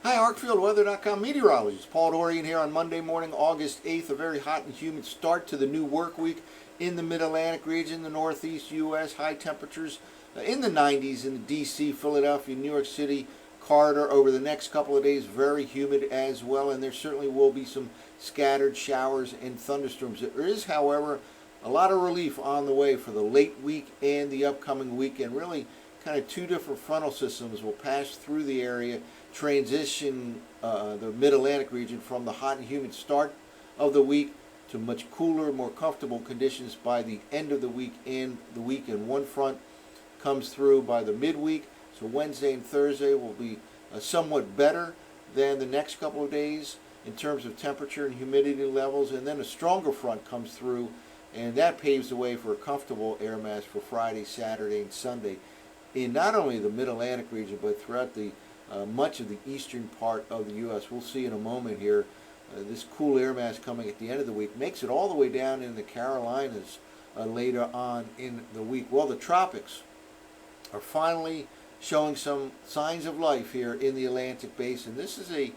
Hi, Arcfieldweather.com meteorologist Paul Dorian here on Monday morning, August 8th. A very hot and humid start to the new work week in the Mid-Atlantic region, the Northeast U.S. High temperatures in the 90s in the D.C., Philadelphia, New York City corridor over the next couple of days. Very humid as well, and there certainly will be some scattered showers and thunderstorms. There is, however, a lot of relief on the way for the late week and the upcoming weekend. Really kind of two different frontal systems will pass through the area, transition the Mid-Atlantic region from the hot and humid start of the week to much cooler, more comfortable conditions by the end of the week and the weekend. One front comes through by the midweek, so Wednesday and Thursday will be somewhat better than the next couple of days in terms of temperature and humidity levels, and then a stronger front comes through, and that paves the way for a comfortable air mass for Friday, Saturday, and Sunday in not only the Mid-Atlantic region, but throughout the much of the eastern part of the U.S. We'll see in a moment here. This cool air mass coming at the end of the week makes it all the way down in the Carolinas later on in the week. Well, the tropics are finally showing some signs of life here in the Atlantic Basin. This is an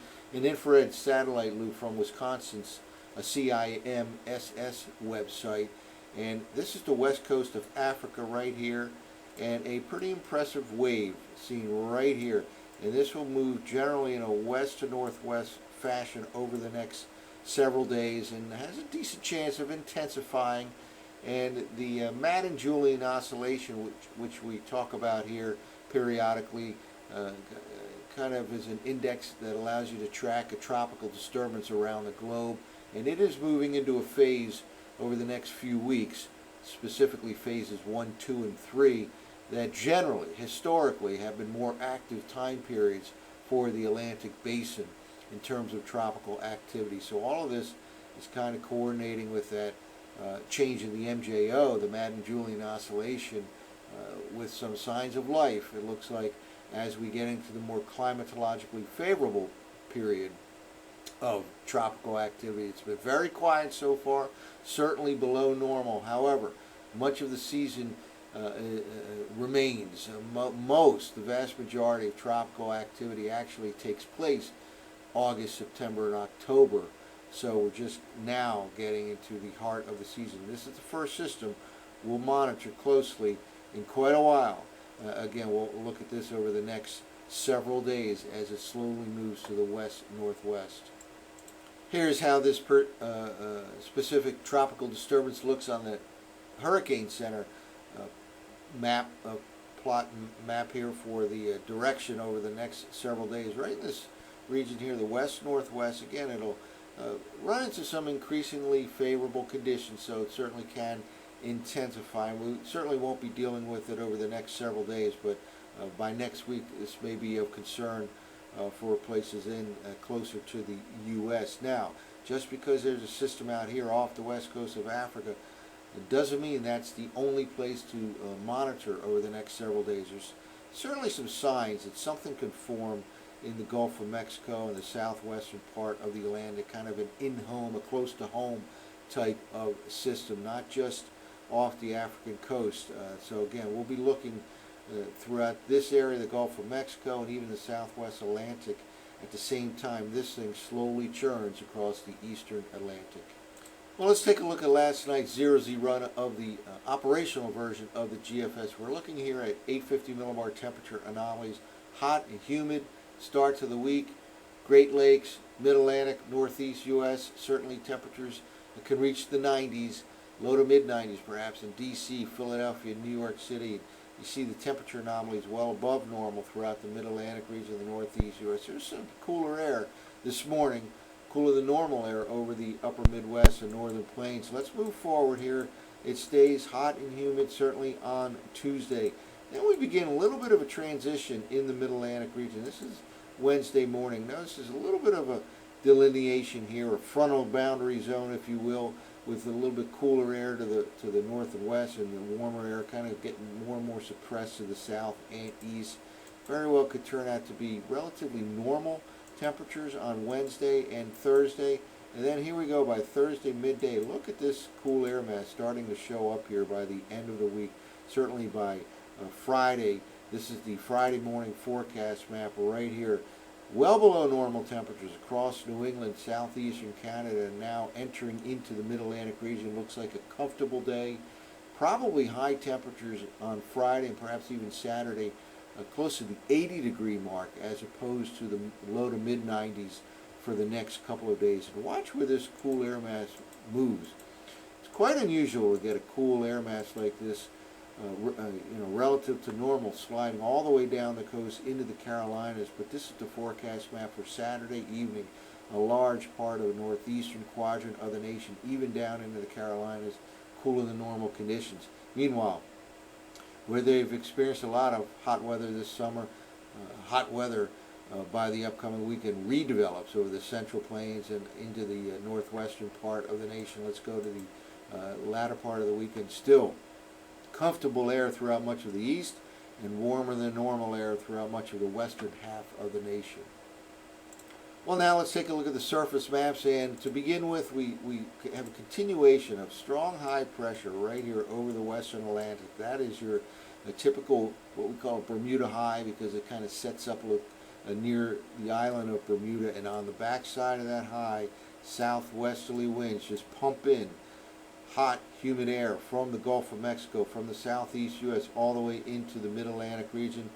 infrared satellite loop from Wisconsin's CIMSS website, and this is the west coast of Africa right here, and a pretty impressive wave seen right here. And this will move generally in a west to northwest fashion over the next several days and has a decent chance of intensifying. And the Mid-Atl Julian Oscillation, which we talk about here periodically, kind of is an index that allows you to track a tropical disturbance around the globe. And it is moving into a phase over the next few weeks, specifically phases 1, 2, and 3, that generally, historically, have been more active time periods for the Atlantic Basin in terms of tropical activity. So all of this is kind of coordinating with that change in the MJO, the Mid-Atl Julian Oscillation, with some signs of life. It looks like as we get into the more climatologically favorable period of tropical activity. It's been very quiet so far, certainly below normal. However, much of the season remains. The vast majority of tropical activity actually takes place August, September, and October. So we're just now getting into the heart of the season. This is the first system we'll monitor closely in quite a while. Again, we'll look at this over the next several days as it slowly moves to the west-northwest. Here's how this specific tropical disturbance looks on the Hurricane Center plot map here for the direction over the next several days. Right in this region here, the west-northwest, again, it'll run into some increasingly favorable conditions, so it certainly can intensify. We certainly won't be dealing with it over the next several days, but by next week this may be of concern for places closer to the U.S. Now, just because there's a system out here off the west coast of Africa, it doesn't mean that's the only place to monitor over the next several days. There's certainly some signs that something could form in the Gulf of Mexico and the southwestern part of the Atlantic, kind of an in-home, a close-to-home type of system, not just off the African coast. So again, we'll be looking throughout this area, the Gulf of Mexico, and even the southwest Atlantic. At the same time, this thing slowly churns across the eastern Atlantic. Well, let's take a look at last night's 0Z run of the operational version of the GFS. We're looking here at 850 millibar temperature anomalies, hot and humid start to the week. Great Lakes, Mid-Atlantic, Northeast U.S., certainly temperatures that can reach the 90s, low to mid-90s perhaps in D.C., Philadelphia, New York City. You see the temperature anomalies well above normal throughout the Mid-Atlantic region, the Northeast U.S. There's some cooler air this morning, cooler than normal air over the upper Midwest and northern plains. Let's move forward here. It stays hot and humid certainly on Tuesday. Then we begin a little bit of a transition in the Mid-Atlantic region. This is Wednesday morning. Notice there's a little bit of a delineation here, a frontal boundary zone, if you will, with a little bit cooler air to the north and west, and the warmer air kind of getting more and more suppressed to the south and east. Very well could turn out to be relatively normal temperatures on Wednesday and Thursday. And then here we go by Thursday midday. Look at this cool air mass starting to show up here by the end of the week. Certainly by Friday. This is the Friday morning forecast map right here. well below normal temperatures across New England, southeastern Canada, and now entering into the Mid-Atlantic region. Looks like a comfortable day. Probably high temperatures on Friday and perhaps even Saturday, close to the 80-degree mark, as opposed to the low to mid-90s for the next couple of days. And watch where this cool air mass moves. It's quite unusual to get a cool air mass like this, relative to normal, sliding all the way down the coast into the Carolinas. But this is the forecast map for Saturday evening. A large part of the northeastern quadrant of the nation, even down into the Carolinas, cooler than normal conditions. Meanwhile, where they've experienced a lot of hot weather this summer, hot weather by the upcoming weekend redevelops over the Central Plains and into the northwestern part of the nation. Let's go to the latter part of the weekend. Still comfortable air throughout much of the east and warmer than normal air throughout much of the western half of the nation. Well, now let's take a look at the surface maps, and to begin with, we have a continuation of strong high pressure right here over the western Atlantic. That is your typical, what we call Bermuda high, because it kind of sets up near the island of Bermuda, and on the backside of that high, southwesterly winds just pump in hot, humid air from the Gulf of Mexico, from the southeast U.S. all the way into the Mid-Atlantic region,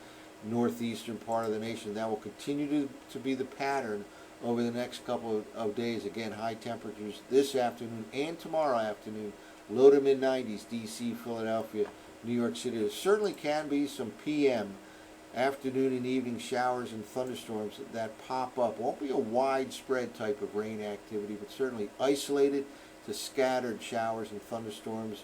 northeastern part of the nation. That will continue to be the pattern over the next couple of days. Again, high temperatures this afternoon and tomorrow afternoon, low to mid-90s, D.C., Philadelphia, New York City. There certainly can be some p.m. afternoon and evening showers and thunderstorms that pop up. Won't be a widespread type of rain activity, but certainly isolated to scattered showers and thunderstorms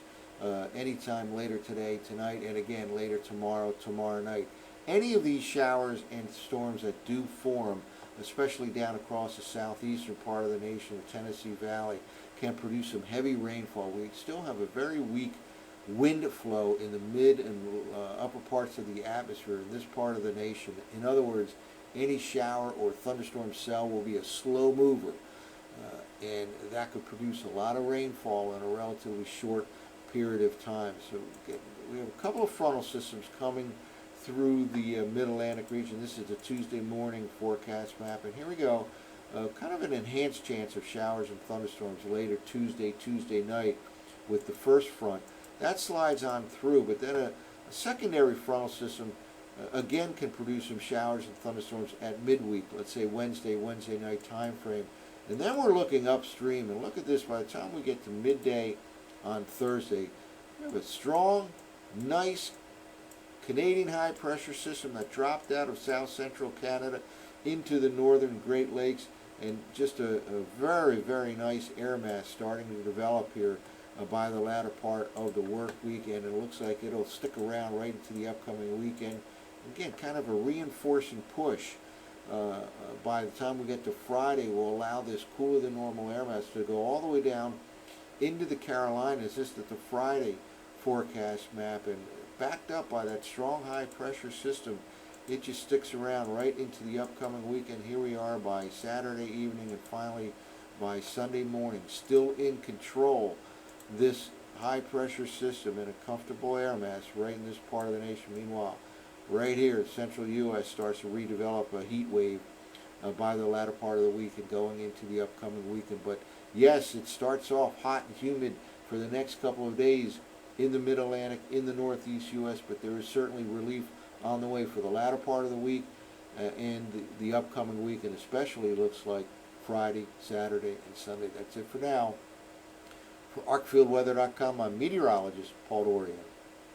anytime later today, tonight, and again later tomorrow night. Any of these showers and storms that do form, especially down across the southeastern part of the nation, the Tennessee Valley, can produce some heavy rainfall. We still have a very weak wind flow in the mid and upper parts of the atmosphere in this part of the nation. In other words, any shower or thunderstorm cell will be a slow mover, and that could produce a lot of rainfall in a relatively short period of time. So we have a couple of frontal systems coming through the Mid-Atlantic region. This is the Tuesday morning forecast map, and here we go. Kind of an enhanced chance of showers and thunderstorms later Tuesday night with the first front. That slides on through, but then a secondary frontal system again can produce some showers and thunderstorms at midweek, let's say Wednesday night time frame. And then we're looking upstream, and look at this, by the time we get to midday on Thursday, we have a strong, nice Canadian high pressure system that dropped out of south central Canada into the northern Great Lakes, and just a very, very nice air mass starting to develop here by the latter part of the work weekend. It looks like it'll stick around right into the upcoming weekend. Again, kind of a reinforcing push. By the time we get to Friday, will allow this cooler than normal air mass to go all the way down into the Carolinas. This is the Friday forecast map, and backed up by that strong high pressure system, it just sticks around right into the upcoming weekend. Here we are by Saturday evening, and finally by Sunday morning, still in control, this high pressure system in a comfortable air mass right in this part of the nation. Meanwhile, right here, the central U.S. starts to redevelop a heat wave by the latter part of the week and going into the upcoming weekend. But yes, it starts off hot and humid for the next couple of days in the Mid-Atlantic, in the northeast U.S., but there is certainly relief on the way for the latter part of the week and the upcoming week, and especially looks like Friday, Saturday, and Sunday. That's it for now. For ArcfieldWeather.com, I'm meteorologist Paul Dorian.